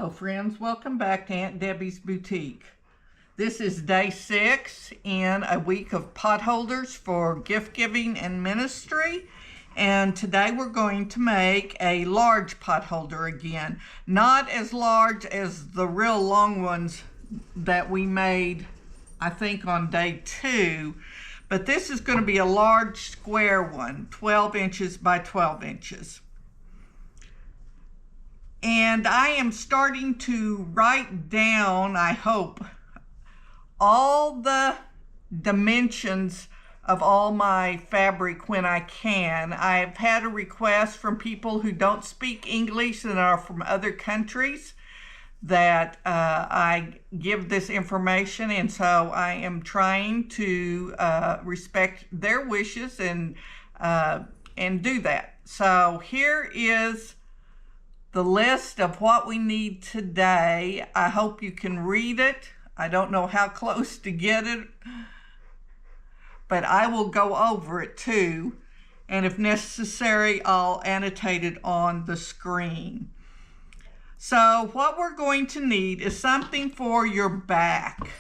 Hello friends, welcome back to Aunt Debbie's Boutique. This is day 6 in a week of potholders for gift giving and ministry. And today we're going to make a large potholder again. Not as large as the real long ones that we made, I think, on day 2. But this is going to be a large square one, 12 inches by 12 inches. And I am starting to write down, I hope, all the dimensions of all my fabric when I can. I've had a request from people who don't speak English and are from other countries that I give this information, and so I am trying to respect their wishes and do that. So here is the list of what we need today. I hope you can read it. I don't know how close to get it, but I will go over it too. And if necessary, I'll annotate it on the screen. So what we're going to need is something for your back.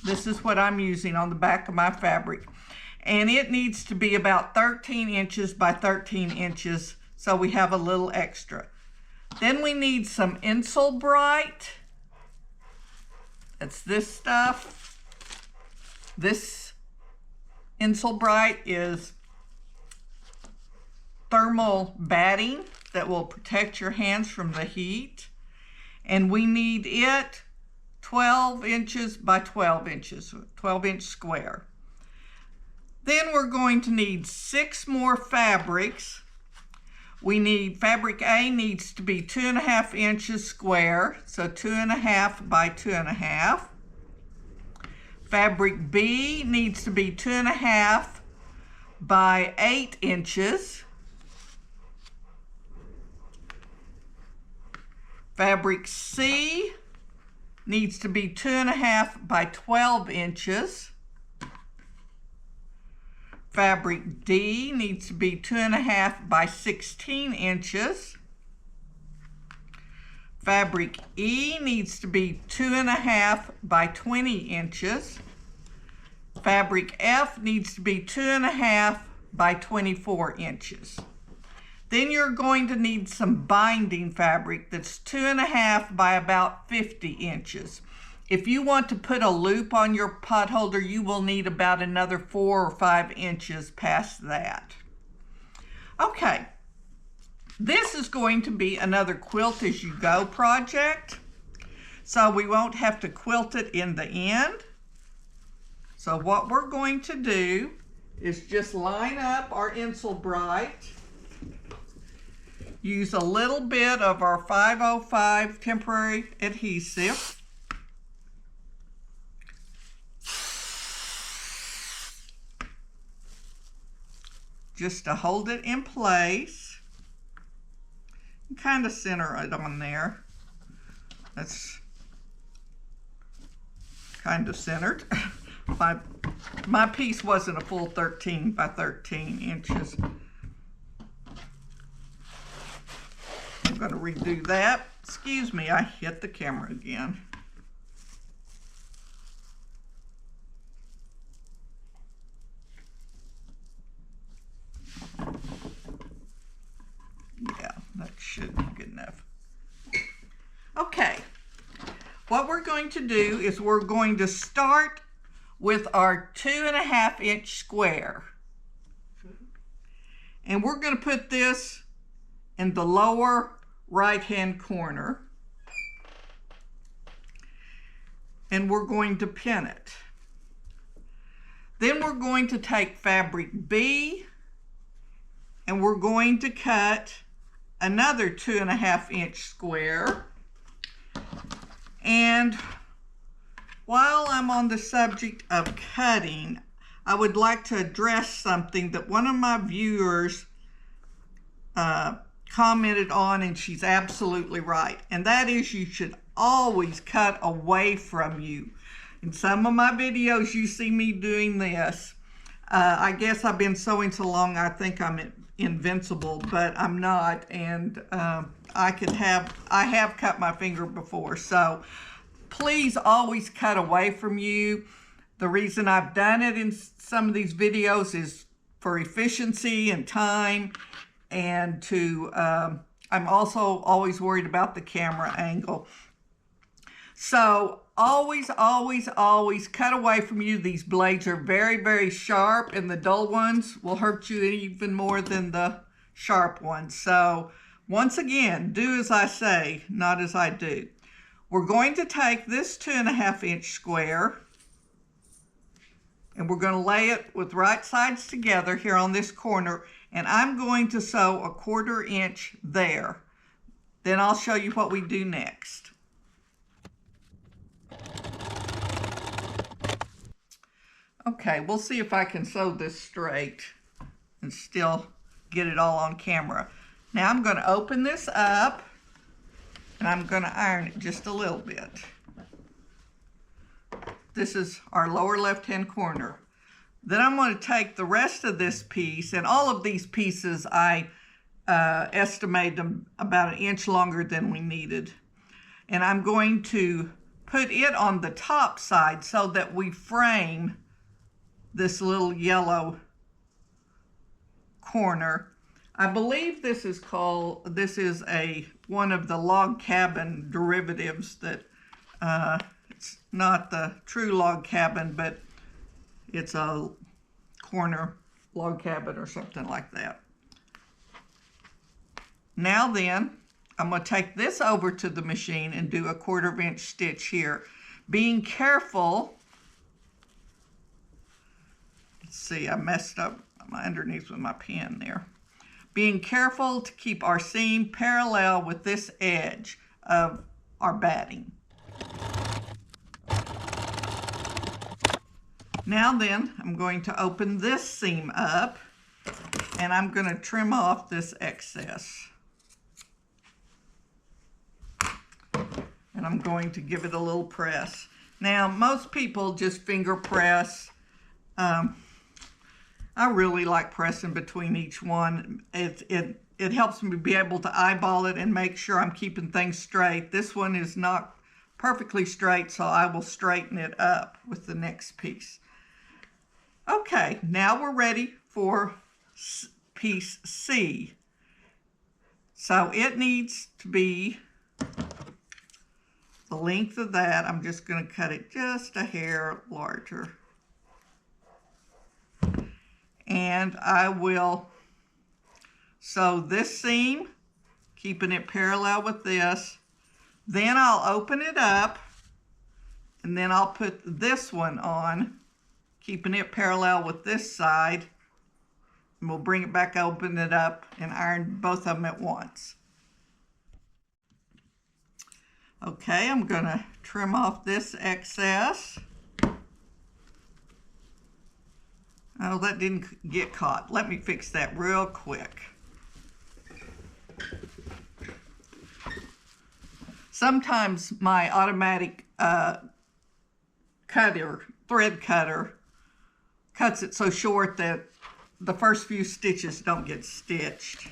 This is what I'm using on the back of my fabric. And it needs to be about 13 inches by 13 inches, so we have a little extra. Then we need some Insel Bright. That's this stuff. This Insel Bright is thermal batting that will protect your hands from the heat. And we need it 12 inches by 12 inches, 12-inch square. Then we're going to need 6 more fabrics. We need, fabric A needs to be 2.5 inches square, so 2.5 by 2.5. Fabric B needs to be 2.5 by 8 inches. Fabric C needs to be 2.5 by 12 inches. Fabric D needs to be 2.5 by 16 inches. Fabric E needs to be 2.5 by 20 inches. Fabric F needs to be 2.5 by 24 inches. Then you're going to need some binding fabric that's 2.5 by about 50 inches. If you want to put a loop on your potholder, you will need about another 4 or 5 inches past that. Okay, this is going to be another quilt as you go project, so we won't have to quilt it in the end. So what we're going to do is just line up our Insel Bright, use a little bit of our 505 temporary adhesive, just to hold it in place, and kind of center it on there. That's kind of centered. My piece wasn't a full 13 by 13 inches. I'm going to redo that. Excuse me, I hit the camera again. Yeah, that should be good enough. Okay, what we're going to do is we're going to start with our 2.5 inch square. And we're going to put this in the lower right hand corner. And we're going to pin it. Then we're going to take fabric B and we're going to cut another 2.5 inch square. And while I'm on the subject of cutting, I would like to address something that one of my viewers commented on, and she's absolutely right. And that is, you should always cut away from you. In some of my videos, you see me doing this. I guess I've been sewing so long, I think I'm invincible, but I'm not, and I have cut my finger before, so please always cut away from you. The reason I've done it in some of these videos is for efficiency and time, and to I'm also always worried about the camera angle. So always, always, always cut away from you. These blades are very, very sharp, and the dull ones will hurt you even more than the sharp ones. So once again, do as I say, not as I do. We're going to take this 2.5-inch square, and we're going to lay it with right sides together here on this corner, and I'm going to sew a 1/4 inch there. Then I'll show you what we do next. Okay, we'll see if I can sew this straight and still get it all on camera. Now I'm going to open this up, and I'm going to iron it just a little bit. This is our lower left-hand corner. Then I'm going to take the rest of this piece, and all of these pieces I estimate them about 1 inch longer than we needed. And I'm going to put it on the top side so that we frame this little yellow corner. I believe this is one of the log cabin derivatives that it's not the true log cabin, but it's a corner log cabin or something like that. Now then, I'm going to take this over to the machine and do a 1/4 inch stitch here. Being careful, let's see, I messed up my underneath with my pen there. Being careful to keep our seam parallel with this edge of our batting. Now then, I'm going to open this seam up, and I'm going to trim off this excess. And I'm going to give it a little press. Now, most people just finger press. I really like pressing between each one. It helps me be able to eyeball it and make sure I'm keeping things straight. This one is not perfectly straight, so I will straighten it up with the next piece. Okay, now we're ready for piece C. So it needs to be the length of that. I'm just going to cut it just a hair larger. And I will sew this seam, keeping it parallel with this. Then I'll open it up, and then I'll put this one on, keeping it parallel with this side. And we'll bring it back, open it up, and iron both of them at once. Okay, I'm going to trim off this excess. Oh, that didn't get caught. Let me fix that real quick. Sometimes my automatic thread cutter, cuts it so short that the first few stitches don't get stitched.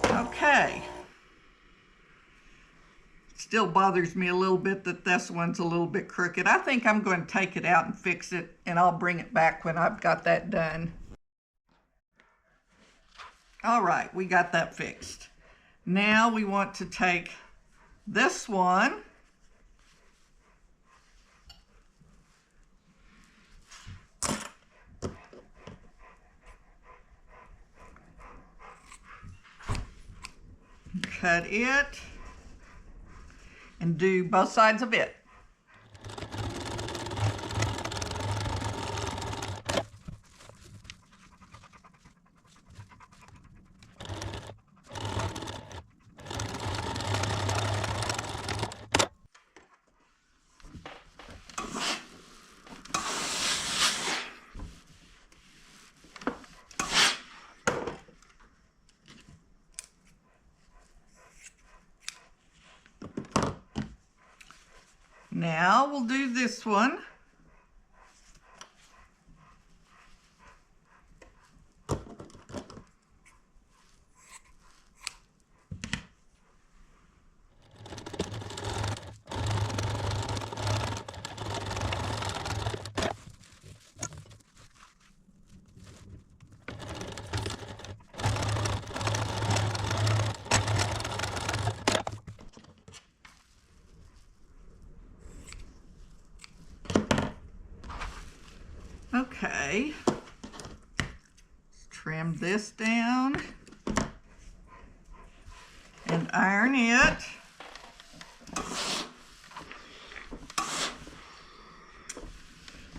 Okay. Still bothers me a little bit that this one's a little bit crooked. I think I'm going to take it out and fix it, and I'll bring it back when I've got that done. All right, we got that fixed. Now we want to take this one cut it and do both sides of it. Now we'll do this one. Okay, let's trim this down and iron it.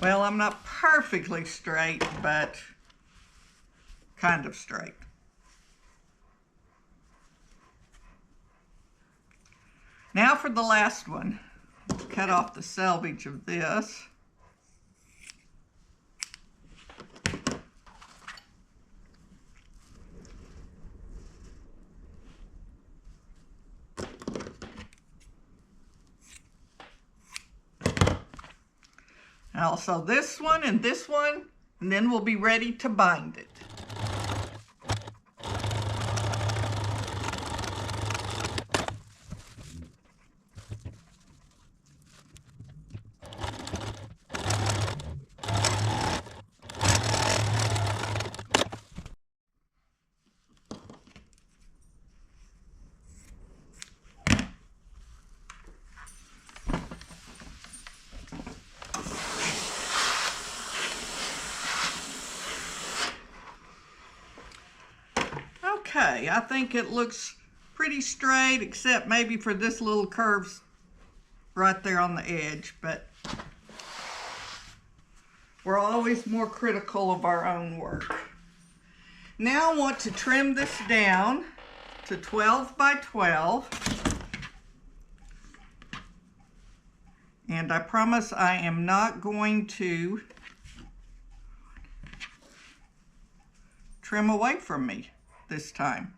Well, I'm not perfectly straight, but kind of straight. Now for the last one. Let's cut off the selvage of this. Also this one, and then we'll be ready to bind it. Okay, I think it looks pretty straight, except maybe for this little curve right there on the edge, but we're always more critical of our own work. Now I want to trim this down to 12 by 12. And I promise I am not going to trim away from me this time.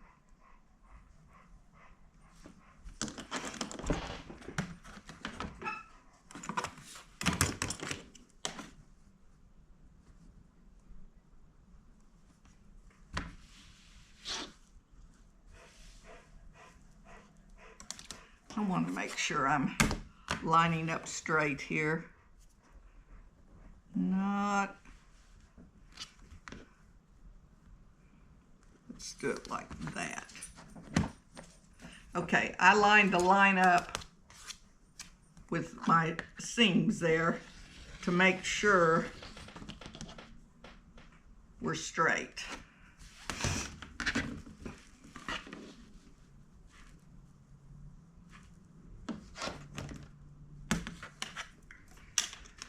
I want to make sure I'm lining up straight here. Not. Let's do it like that. Okay, I lined the line up with my seams there to make sure we're straight.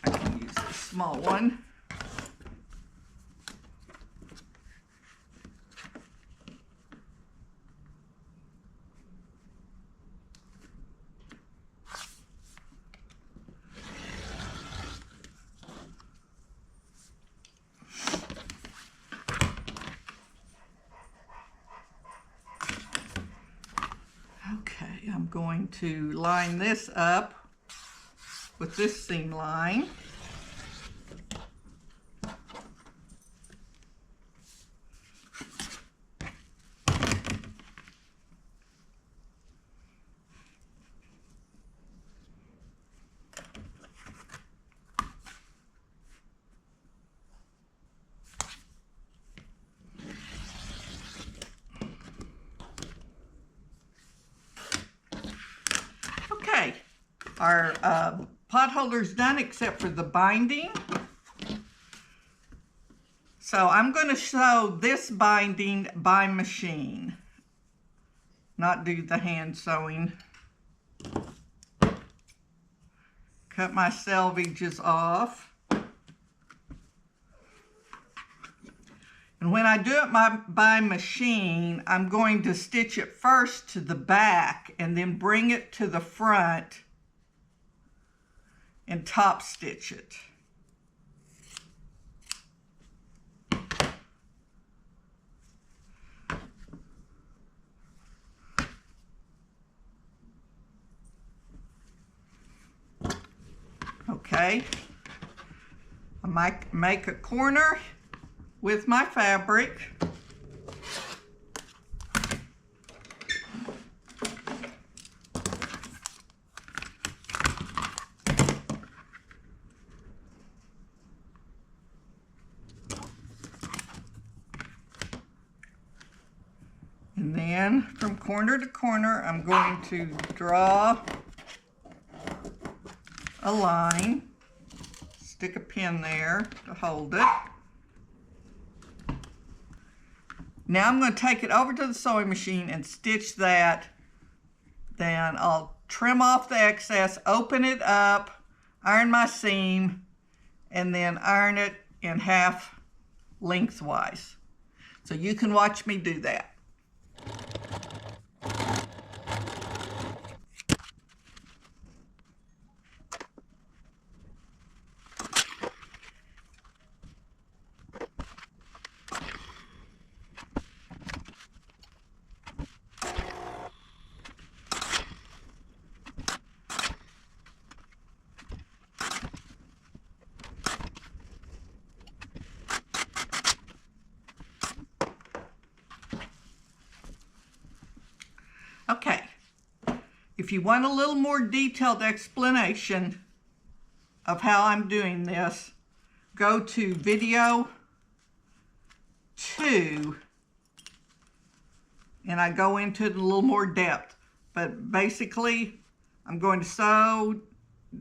I can use a small one. Okay, I'm going to line this up with this seam line. Okay, our potholder's done except for the binding. So I'm going to sew this binding by machine, not do the hand sewing. Cut my selvages off. And when I do it by machine, I'm going to stitch it first to the back and then bring it to the front and top stitch it. Okay, I might make a corner with my fabric. And then from corner to corner, I'm going to draw a line, stick a pin there to hold it. Now I'm going to take it over to the sewing machine and stitch that. Then I'll trim off the excess, open it up, iron my seam, and then iron it in half lengthwise. So you can watch me do that. Okay, if you want a little more detailed explanation of how I'm doing this, go to video 2, and I go into it in a little more depth. But basically, I'm going to sew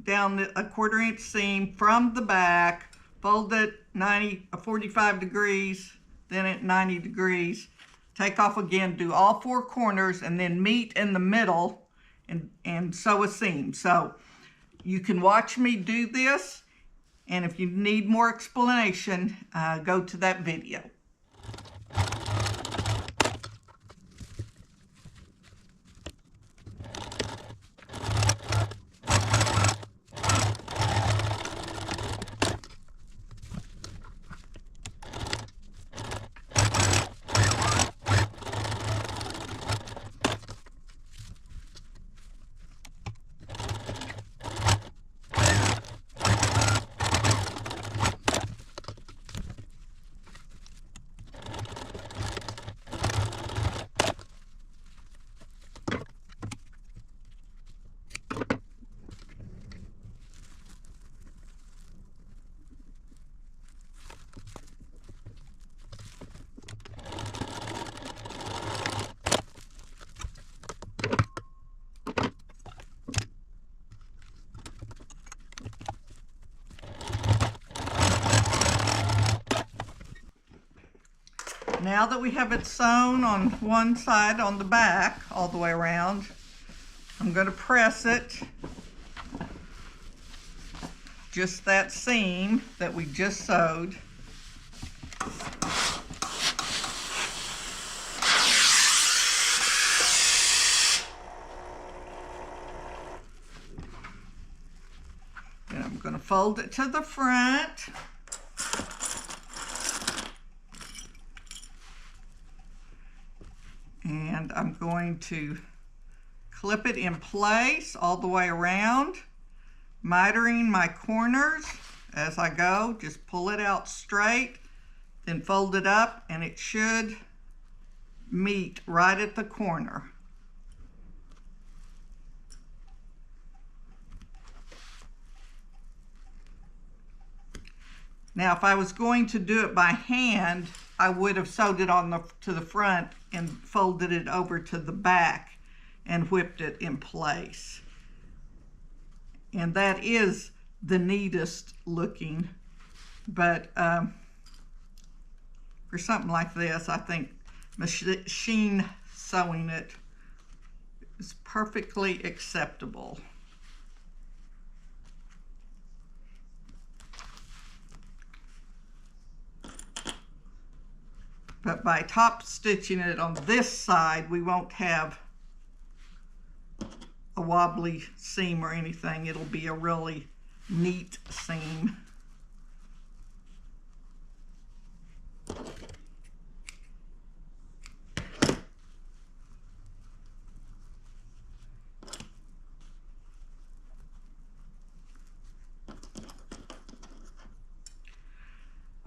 down a 1/4 inch seam from the back, fold it 45 degrees, then at 90 degrees. Take off again, do all 4 corners, and then meet in the middle and sew a seam. So you can watch me do this, and if you need more explanation, go to that video. Now that we have it sewn on one side on the back all the way around, I'm going to press it, just that seam that we just sewed. Then I'm going to fold it to the front. And I'm going to clip it in place all the way around, mitering my corners as I go. Just pull it out straight, then fold it up, and it should meet right at the corner. Now, if I was going to do it by hand, I would have sewed it to the front and folded it over to the back and whipped it in place. And that is the neatest looking, but for something like this, I think machine sewing it is perfectly acceptable. But by top stitching it on this side, we won't have a wobbly seam or anything. It'll be a really neat seam.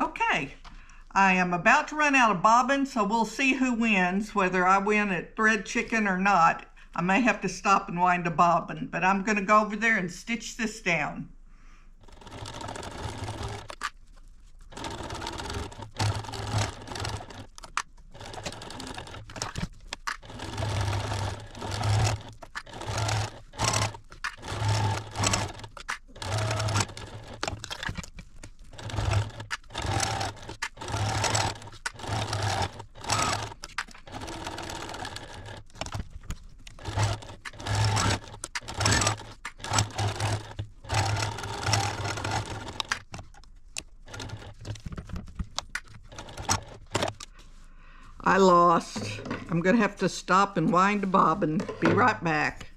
Okay. I am about to run out of bobbin, so we'll see who wins, whether I win at thread chicken or not. I may have to stop and wind a bobbin, but I'm going to go over there and stitch this down. I lost. I'm going to have to stop and wind a bobbin. Be right back.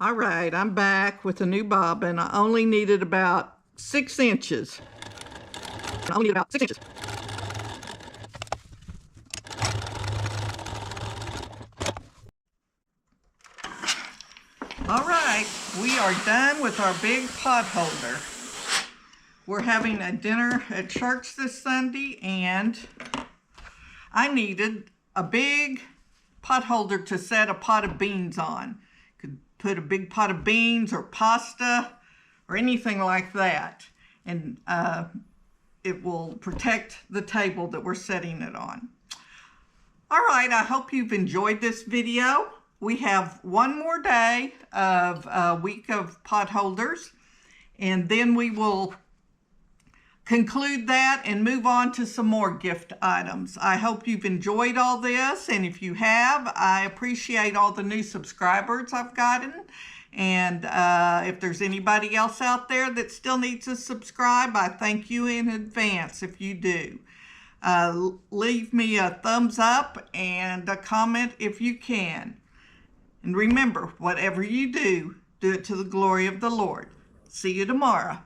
All right, I'm back with a new bobbin. I only needed about 6 inches. I only need about 6 inches. All right, we are done with our big potholder. We're having a dinner at church this Sunday, and I needed a big potholder to set a pot of beans on. Could put a big pot of beans or pasta or anything like that, and it will protect the table that we're setting it on. All right, I hope you've enjoyed this video. We have one more day of a week of potholders, and then we will conclude that and move on to some more gift items. I hope you've enjoyed all this, and if you have, I appreciate all the new subscribers I've gotten. And if there's anybody else out there that still needs to subscribe, I thank you in advance if you do. Leave me a thumbs up and a comment if you can. And remember, whatever you do, do it to the glory of the Lord. See you tomorrow.